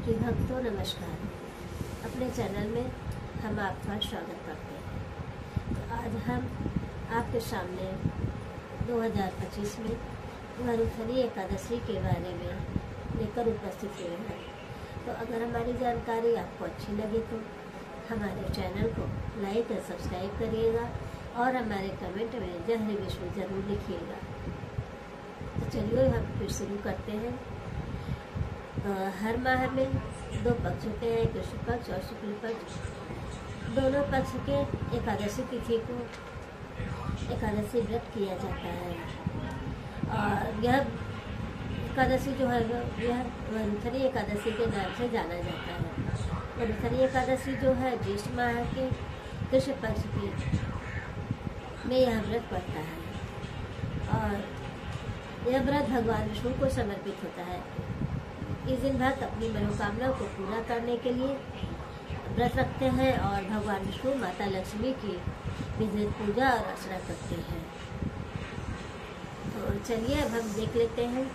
कि भक्तों नमस्कार। अपने चैनल में हम आपका स्वागत करते हैं। तो आज हम आपके सामने 2025 में वरुथनी एकादशी के बारे में लेकर उपस्थित हुए हैं। तो अगर हमारी जानकारी आपको अच्छी लगे तो हमारे चैनल को लाइक और सब्सक्राइब करिएगा और हमारे कमेंट में जय हरि विष्णु जरूर लिखिएगा। तो चलिए हम फिर शुरू करते हैं। हर माह में 2 पक्ष होते हैं, कृष्ण पक्ष और शुक्ल पक्ष। दोनों पक्ष के एकादशी तिथि को एकादशी व्रत किया जाता है। और यह एकादशी जो है यह वरुथनी एकादशी के नाम से जाना जाता है। वरुथनी एकादशी जो है ज्येष्ठ माह के कृष्ण पक्ष की में यह व्रत पड़ता है और यह व्रत भगवान विष्णु को समर्पित होता है। इस दिन भक्त अपनी मनोकामना को पूरा करने के लिए व्रत रखते हैं और भगवान विष्णु माता लक्ष्मी की विधिवत पूजा और अर्चना करते हैं। तो चलिए अब हम देख लेते हैं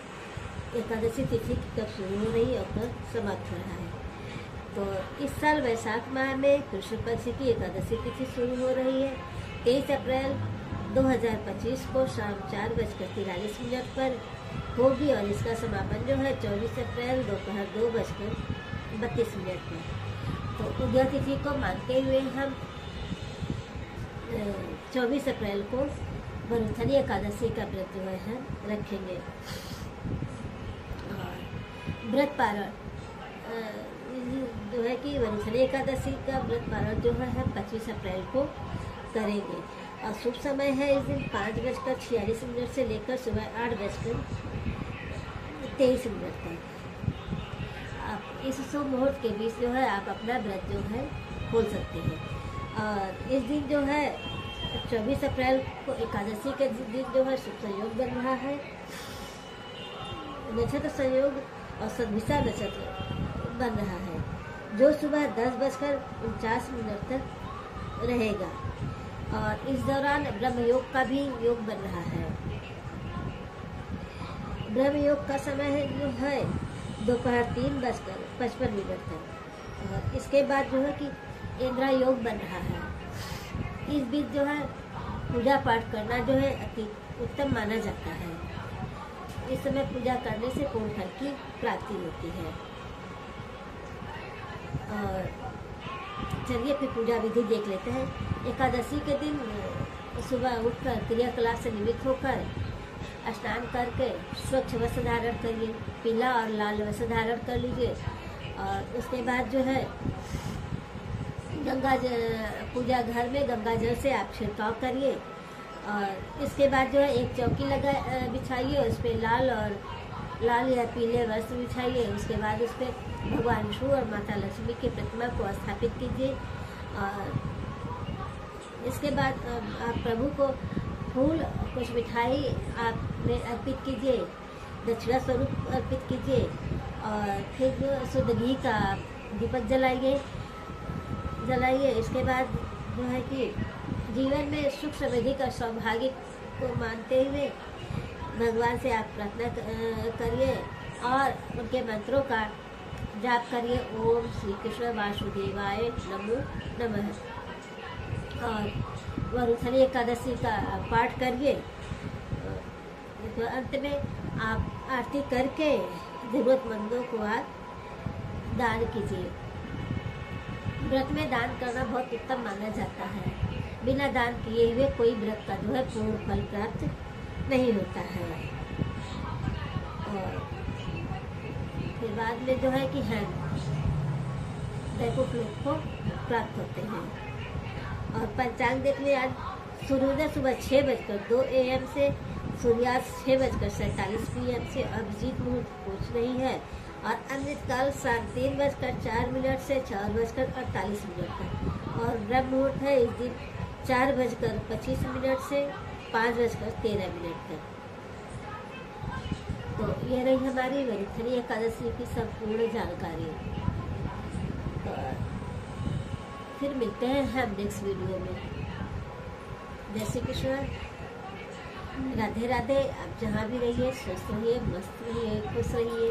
एकादशी तिथि कब शुरू हो रही और कब समाप्त हो रहा है। तो इस साल वैशाख माह में कृष्ण पक्ष की एकादशी तिथि शुरू हो रही है। 23 अप्रैल 2025 को शाम 4:43 पर होगी और इसका समापन जो है 24 अप्रैल दोपहर 2:32 पर। तो उदय तिथि को मानते हुए हम 24 अप्रैल को वरुथनी एकादशी का व्रत जो है रखेंगे। और व्रत पारण जो है कि वरुथनी एकादशी का व्रत पारण जो है हम 25 अप्रैल को करेंगे। और शुभ समय है इस दिन 5:46 से लेकर सुबह 8:23 तक। आप इस शुभ मुहूर्त के बीच जो है आप अपना व्रत जो है खोल सकते हैं। और इस दिन जो है 24 अप्रैल को एकादशी के दिन जो है शुभ संयोग बन रहा है। नक्षत्र संयोग और सद्भिषा नक्षत्र बन रहा है जो सुबह 10:49 तक रहेगा। और इस दौरान ब्रह्म योग का भी योग बन रहा है। ब्रह्म योग का समय है जो है दोपहर 3:55 तक। और इसके बाद जो है कि इंद्रा योग बन रहा है। इस बीच जो है पूजा पाठ करना जो है अति उत्तम माना जाता है। इस समय पूजा करने से पूर्ण फल की प्राप्ति होती है। और चलिए फिर पूजा विधि देख लेते हैं। एकादशी के दिन सुबह उठकर क्रियाकलाप से निवृत्त होकर स्नान करके स्वच्छ वस्त्र धारण करिए, पीला और लाल वस्त्र धारण कर लीजिए। और उसके बाद जो है पूजा घर में गंगा जल से आप छिड़काव करिए। और इसके बाद जो है एक चौकी बिछाइए, उस पर लाल या पीले वस्त्र बिछाइए। उसके बाद उस पर भगवान विष्णु और माता लक्ष्मी की प्रतिमा को स्थापित कीजिए। और इसके बाद आप प्रभु को फूल कुछ मिठाई आपने अर्पित कीजिए, दक्षिणा स्वरूप अर्पित कीजिए। और फिर जो शुद्ध घी का दीपक जलाइए। इसके बाद जो है कि जीवन में सुख समृद्धि का सौभाग्य को मानते हुए भगवान से आप प्रार्थना करिए और उनके मंत्रों का जाप करिए। ओम श्री कृष्ण वासुदेवाय नमो नमः। और वरुथनी एकादशी का पाठ करिए। तो अंत में आप आरती करके जरूरतमंदों को आप दान कीजिए। व्रत में दान करना बहुत उत्तम माना जाता है। बिना दान किए हुए कोई व्रत का जो है पूर्ण फल प्राप्त नहीं होता है। और फिर बाद में जो है कि दैनिक लोग को प्राप्त होते हैं। और पंचांग देखने आज सूर्योदय सुबह 6:02 AM से सूर्यास्त 6:47 PM से अभिजीत मुहूर्त पहुँच रही है। और अमृत काल शाम 3:04 से 4:48 तक। और ब्रह्म मुहूर्त है इस दिन 4:25 से 5:13 तक। तो यह रही हमारी वरुथनी एकादशी की संपूर्ण जानकारी। तो फिर मिलते हैं हम नेक्स्ट वीडियो में। जय श्री कृष्ण, राधे राधे। आप जहाँ भी रहिए स्वस्थ रहिए, मस्त रहिए, खुश रहिए।